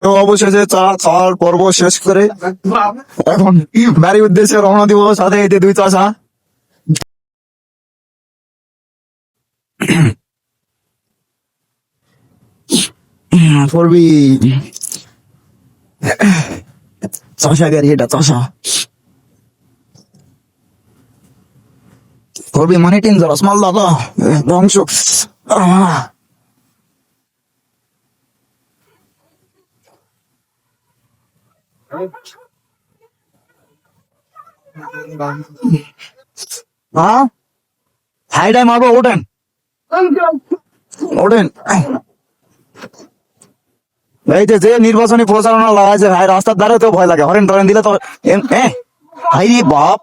তো অবশেষে চা খাওয়ার পর্ব শেষ করে এখন বাড়ির উদ্দেশ্যে রওনা দিব, সাথে এতে দুই চাষা। করবি চাষা গাড়ি, এটা চাষা করবি মানে ডেঞ্জারাস মাল দাদা, ধ্বংস। হ্যাঁ হাইটাই মারবো, ওঠেন ওঠেন। এই যে নির্বাচনী প্রচারণা লাগাইছে ভাই, রাস্তার ধারে তো ভয় লাগে, হরেন টরেন দিলে তো ভাই রে বাপ।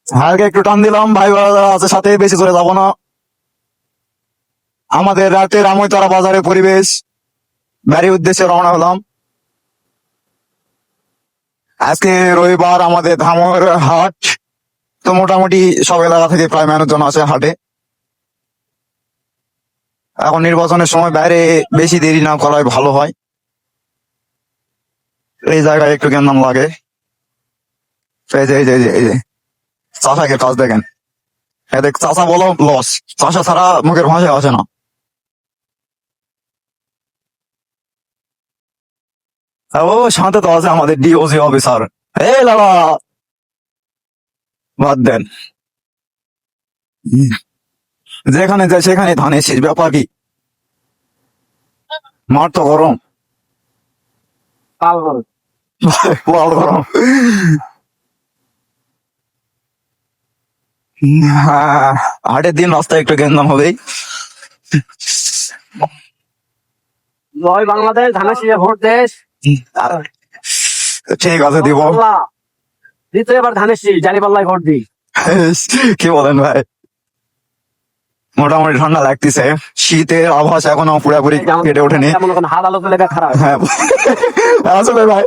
হালকা একটু টান দিলাম, ভাই আছে সাথে, বেশি করে যাবো না। আমাদের রাতের আমইতলা বাজারের পরিবেশ, বাড়ির উদ্দেশ্যে রওনা হলাম। আজকে রবিবার, আমাদের ধামর হাট। তো মোটামুটি সব এলাকা থেকে প্রায় মানুষজন আছে হাটে। এখন নির্বাচনের সময় বাইরে বেশি দেরি না করাই ভালো হয়, এই জায়গায় একটু কেমন লাগে। এই যে চাষাকে কাজ দেখেন, এদের চাষা বলো লস, চাষা ছাড়া মুখের ভাষায় আসে না। ও সাথে তো আছে আমাদের ডিওসি অফিসার। এই লালা বাদ দেন, যেখানে যায় সেখানে ধানের শীষ, ব্যাপার কি? মাঠ তো গরম, লাল গরম। হ্যাঁ, হাটের দিন রাস্তায় একটু গেন্দাম হবেই। জয় বাংলাদেশ, ধানের শীষে ভোট দেশ। ঠিক আছে, দিব। দিতে এবার ধানের শীষ, জানি পাল্লায় ভোট দিই। কি বলেন ভাই? মোটামুটি ঠান্ডা লাগতেছে, শীতের আভাস এখনো পুরোপুরি কেটে ওঠেনি। হাত আলো করলে খারাপ। হ্যাঁ আসলে ভাই,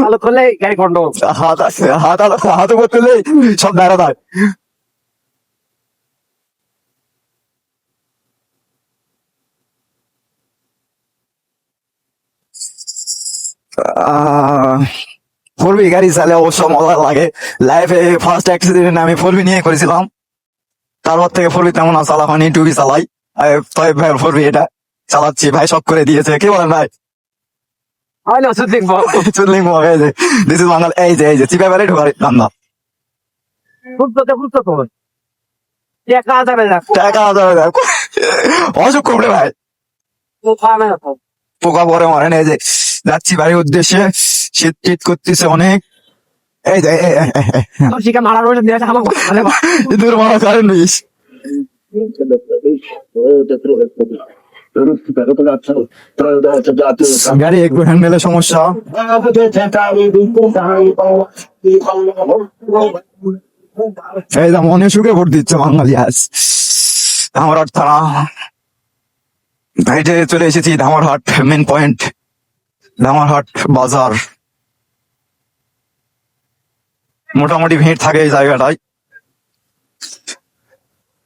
আলো করলে গাড়ি খন্ড। হাত উপর তুলে সব দাঁড়া দেয়। ফোরবি গাড়ি চালে অবশ্য মজা লাগে। লাইফে ফার্স্ট অ্যাক্সিডেন্ট আমি ফোরবি নিয়ে করেছিলাম, তারপর থেকে ফোরবি তেমন আর চালা হয়নি, টুবি চালাই। তবে ভাই ফোরবি এটা চালাচ্ছি, ভাই শখ করে দিয়েছে। কি বলেন ভাই? চুদলিং দিস ইজ বাঙাল। এই যে চিপা বেড়ে ঢোকার ধান্দা। টাকা অসুখ করবে ভাই, পোকা পরে মারেন। এই যে যাচ্ছি বাড়ির উদ্দেশ্যে, শীত টিট করতেছে অনেক। এই যে দূর মারা কারেন্ট নিস। গাড়ি একটু হ্যান্ডেলের সমস্যা। এই যে মনে সুখে ভোট দিচ্ছে বাঙালি আজ। ধামরহাট থানা, এই যে চলে এসেছি ধামরহাট মেন পয়েন্ট, ধামরহাট বাজার। মোটামুটি ভিড় থাকে এই জায়গাটায়,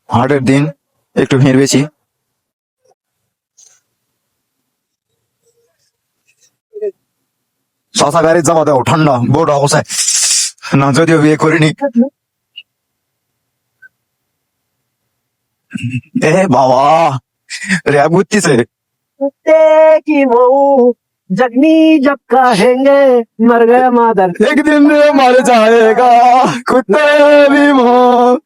হাটের দিন একটু ভিড় বেশি। শশা গাড়ির যাওয়া দাও, ঠান্ডা বোর্ড অবস্থায় না, যদিও বিয়ে করিনি। এ বাবা, র্যাব ঘুরতেছে। की वो जगनी जब कहेंगे मर गया मादर। एक दिन मर जाएगा कुत्ते भी मोह,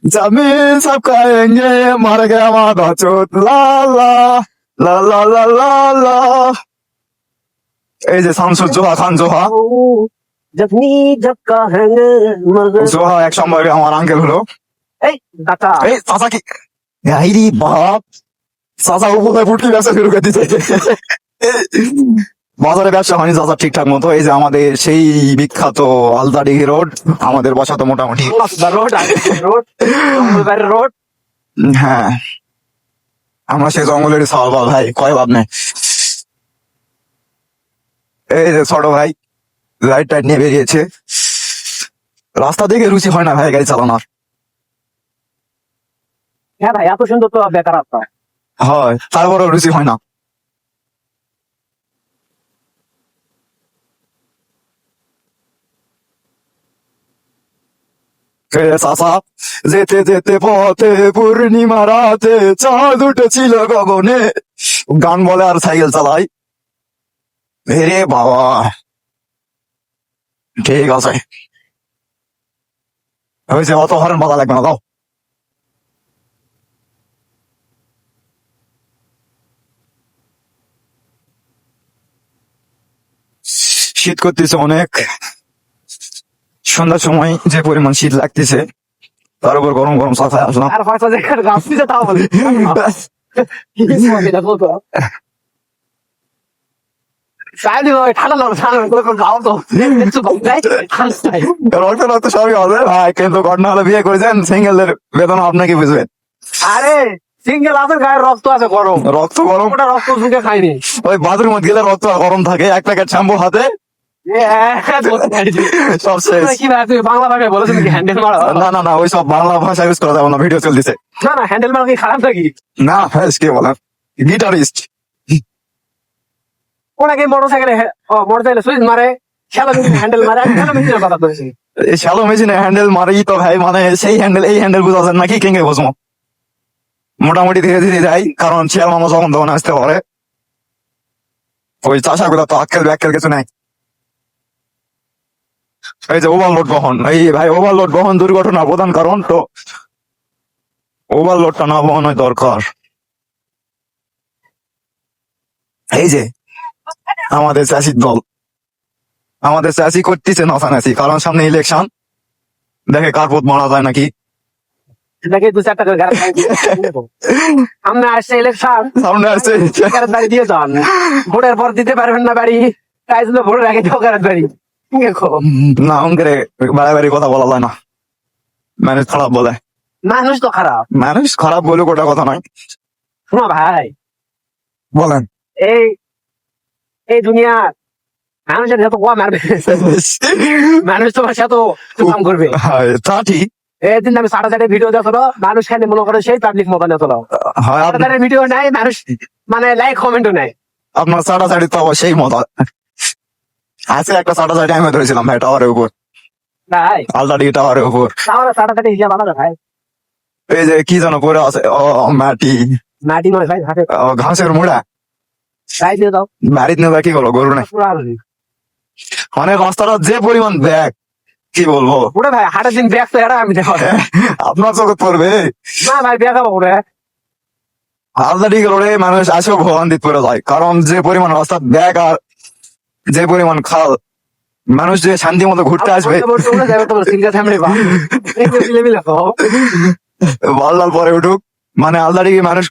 जमीन सब खाएंगे, मर गया मादा चोत। ला ला ला ला ला ला ला। এই যে শামসুর জোহা খান জোহা, जगनी जब कहेंगे मर गया। জোহা এক সময় আমার আঙ্কেল হলো। এই কাকা, এই চাচা কি, হাইরি বাপ, চাচা উপরে ফুটকি ব্যবসা শুরু করে দিতে। বাজারে ব্যবসা হয়নি চাচা ঠিকঠাক মতো। এই যে আমাদের সেই বিখ্যাত আলতাডিঘি রোড, আমাদের বাসা তো মোটামুটি। রোড হ্যাঁ, আমরা সেই জঙ্গলের সালবাল ভাই, কয় ভাব নেই। এই যে ছোট ভাই লাইট টাইট নিয়ে বেরিয়েছে, রাস্তা দেখে রুচি হয় না ভাই গাড়ি চালানোর। হ্যাঁ ভাই, এত সুন্দর তো বেকার রাস্তা। হয়, তারপরেও রুচি হয় না। চাচা যেতে যেতে পথে পূর্ণিমা রাতে চাঁদ উঠেছিল গগনে, গান বলে আর সাইকেল চালাই। রে বাবা, ঠিক আছে, হয়েছে, অত হরেন বাধা লাগবে না, দাও। শীত করতেছে অনেক, সন্ধ্যার সময় যে পরিমাণ শীত লাগতেছে, তার উপর গরম গরম চা খাই আসলাম। আর হয়তো যে গাছ দিতে তাও বলে কি এটা বলতো সাইডে ভাই, ঠান্ডা লাগবে, ঠান্ডা লাগবে, গাও তো একটু কম দেয়, ঠান্ডা নাই। রক্ত রক্ত সবই হবে ভাই, কিন্তু ঘটনা হলে বিয়ে করেছেন সিঙ্গেলদের বেতন আপনাকে বুঝবেন। আরে সিঙ্গেল আছে, গায়ের রক্ত আছে গরম, রক্ত গরম, ওটা রক্ত ঝুঁকে খাইনি। ওই বাথরুমে গেলে রক্ত গরম থাকে, এক প্যাকেট শ্যাম্পু হাতে সব শেষ। কি ভাই, তুমি বাংলা ভাষায় বলেছেন কি হ্যান্ডেল মারা? না না না, ওই সব বাংলা ভাষা ইউজ করা যাবে না, ভিডিও চলতেছে। না না, হ্যান্ডেল মারা কি খারাপ নাকি? না হ্যাঁ, কে বলেন, গিটারিস্ট। ওনাকে মোটরসাইকেলে মোটরসাইকেলে সুইচ মারে, খেলা হ্যান্ডেল মারে, আমি কেন মেশিনের কথা বলছি? এই শ্যালো মেশিনে হ্যান্ডেল মারি তো ভাই, মানে সেই হ্যান্ডেল এই হ্যান্ডেল বুঝাচ্ছেন নাকি কেঙ্গে বসবো? মোটামুটি ধীরে ধীরে যাই, কারণ শেয়াল মামা যখন তখন আসতে পারে। ওই চাষাগুলো তো আক্কেল ব্যাক্কেল কিছু নাই। এই যে ওভারলোড বহন, এই ভাই ওভারলোড বহন দুর্ঘটনার প্রধান কারণ, তো ওভারলোডটা না বহন দরকার। এই যে আমাদের চাষির দল, আমাদের চাষি করতেছে নাচানাচি, কারণ সামনে ইলেকশন, দেখে কার পথ মারা যায় নাকি। নাকি 2-4 টাকা গাড়ি সামনে আসছে ইলেকশন, সামনে আসছে সরকারের বাড়ি দিয়ে যান, ভোটের পর দিতে পারবেন না বাড়ি, তাই জন্য ভোটের আগে সরকারের বাড়ি। না অঙ্কের বাড়াবাড়ি কথা বলা যায় না, মানুষ খারাপ বলে। মানুষ তো খারাপ। মানুষ খারাপ বলে গোটা কথা নয়। শোনো ভাই, বলেন। এই এই দুনিয়া মানুষের যত কোয়া মারবে, মানুষ তোমার সাথে কাম করবে। হয়, তা ঠিক। এদিন আমি 4:30 ভিডিও দেখলো, মানুষ খালি মনে করে সেই পাবলিক মোবাইল চলো, হয়, 4:30 ভিডিও নাই, মানুষ মানে লাইক কমেন্টও নাই। আপনার চাটাচাটি তো অবশ্যই মজা আছে। একটা চাটাচাটি আমি ধরেছিলাম ভাই টাওয়ারের উপর, তাই আলদাডি টাওয়ারের উপর। তাহলে 4:30 হিসাব আলাদা ভাই। এই যে কি যেন পরে আছে, ও মাটি, মাটি নয় ভাই, হাতে ও ঘাসের মুড়া, গাই দিয়ে দাও বাড়িতে নেবা কি করলো গরু নাই। পুরো আলাদা। মানে রাস্তাটা যে পরিমাণ ব্যাগ, কি বলবো। ওরে ভাই, হাটের দিন ব্যাগ তো এটা আমি দেখো আপনার চোখে পড়বে না ভাই, দেখাবো ওরে। আলদাডি গেলে মানুষ আসেও ভোগান্তিত পড়ে যায়, কারণ যে পরিমাণ রাস্তা ব্যাগ আর যে পরিমাণ খাল, মানুষ যে শান্তি মতো ঘুরতে আসবে, বাল্লাল পরে উঠুক, মানে আলদাডি মানুষ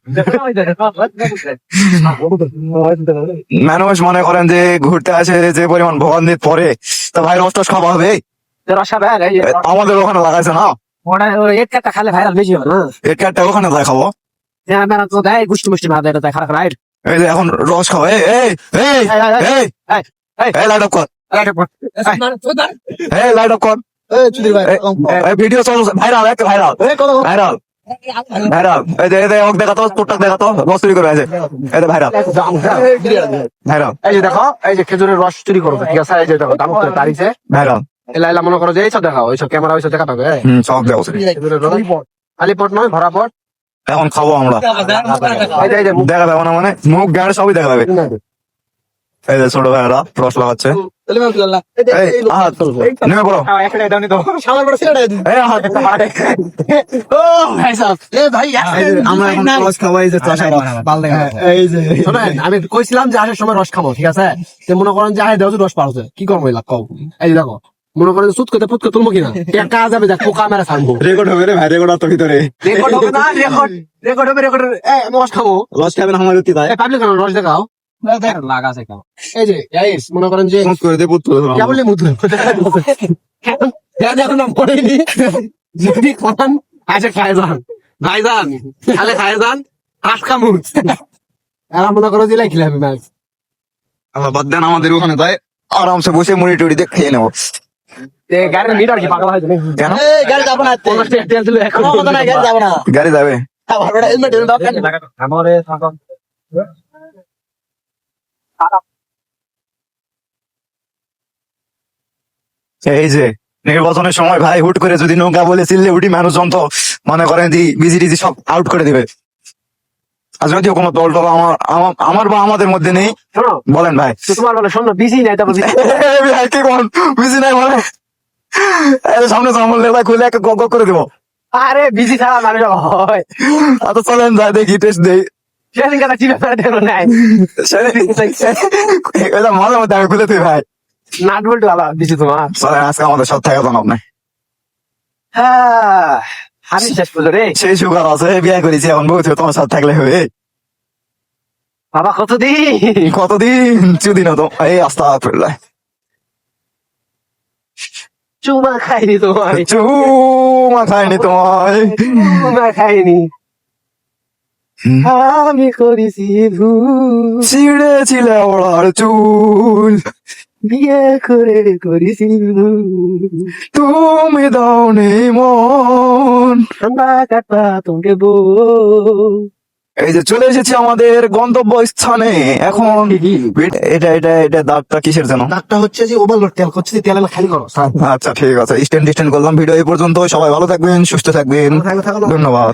মানুষ মনে করেন যে ঘুরতে আসে, যে পরিমাণ ভোগান্তিত পরে, তো ভাই রস খাওয়া হবে। আমাদের ওখানে লাগাইছে না, খালে ভাইরাল বেশি হয় না, এর কাঠটা ওখানে দেখাবো। তো দেয় গুষ্টি মুষ্টি মাথা, এটা খারাপ রাইট। এই যে এখন রস খাওয়া, এই এই এই এই এই লাইট অফ কর, এই লাইট অফ কর, ভিডিও চল ভাইরাল, একটা ভাইরাল ভাইরাল ভাইরাল। এই যে এদের ওক দেখাতো, টুকটাক দেখাতো, রস চুরি করে আছে, এদের ভাইরাল ভাইরাল। এই যে দেখো, এই যে খেজুরের রস চুরি করবে, ঠিক আছে, এই যে দেখো দাম তারিখে ভাইরাল। লাইলা মনে করো যে এইসব দেখাও, এইসব ক্যামেরা ওইসব দেখাতে হবে। সব দেওয়া খেজুরের রস খালি পট নয়, ভরা পট। এখন খাবো আমরা, এই যে দেখা যাবে না, মানে মুখ গাড়ি সবই দেখা যাবে। এই যে ছোট ভাইরা রস লাগাচ্ছে, নেমে পড়ো, আমরা এখন রস খাবো। এই যে চাষারা আমি কইছিলাম যে আসার সময় রস খাবো, ঠিক আছে, তো মনে করেন যে আহে দেওয়া রস পাওয়া, কি করবো এলাকা কও। এই যে দেখো, মনে করেন সুত করতে ফুট তুলবো কিনা, কাজ যাবে, দেখ পোকা মেরে থাকবো। রেকর্ড হবে রে ভাই, রেকর্ড আর তো ভিতরে রেকর্ড হবে না, রেকর্ড হবে, রেকর্ড। আমি রস খাবো, রস খাবেন আমার উঠতে দেয়, পাবলিক রস দেখাও লাগা আছে কেন। এই যে মনে করেন যে করে দিয়ে পুত করে দিলাম। কেবলই মুতলো এখন না পড়েনি, যদি খান আসে খায় যান, ভাই যান তাহলে খায় যান, আটকা মুখ এরা মনে করো দিলাই খেলে আমি ম্যাচ। বাদ দেন, আমাদের ওখানে যায় আরামসে বসে মুড়ি টুড়ি দিয়ে খেয়ে নেবো। গাড়ির মিটার কি পাগলা হয়েছে কেন গাড়ি যাবো না তেল দিল এখন কোনো কথা নাই গাড়ি যাবো না গাড়ি যাবে আমার বেটা হেলমেট দরকার নেই। আমারে থাকো এই যে নির্বাচনের সময় ভাই হুট করে যদি নৌকা বলে চিল্লে উঠি মানুষজন তো মনে করেন যে বিজি টিজি সব আউট করে দিবে। আর যদিও কোনো দল টল আমার বা আমাদের মধ্যে নেই। শোনো বলেন ভাই তো তোমার বলে শোনো বিজি নাই তারপর ভাই কি কোন বিজি নাই বলে সামনে সামনে লেবা খুলে একটা গগ করে দেবো। আরে বিজি ছাড়া মানুষ হয় আচ্ছা চলেন যাই দেখি টেস্ট দেই সেদিন কথা চিপে ফেলে দেখো নাই মাঝে মধ্যে আমি খুলে দিই ভাই। নাট বল্টু আলা দিছি তোমার চলেন আজকে আমাদের সব থেকে জানাব না হ্যাঁ আমি শেষ করলো রে সেই সুগার আছে বিয়ে করেছি এখন বউ তোমার সাথে থাকলে হবে বাবা কতদিন কতদিন চুদিন তো এই আস্তা ফিরলে চুমা খাইনি তোমার চুমা খায়নি তোমায় চুমা খাইনি আমি করেছি ভুল ছিঁড়েছিলে ওড়ার চুল বিয়ে করে করেছি ভুল তুমি দাওনি মন। ঠান্ডা কাটবা তোমাকে বল এই যে চলে এসেছি আমাদের গন্তব্য স্থানে এখন এটা এটা এটা দাগটা কিসের জন্য? ডাক্তার হচ্ছে যে ওভারলোড তেল করছে তেল খালি করো আচ্ছা ঠিক আছে স্ট্যান্ড করলাম ভিডিও এই পর্যন্ত সবাই ভালো থাকবেন সুস্থ থাকবেন ধন্যবাদ।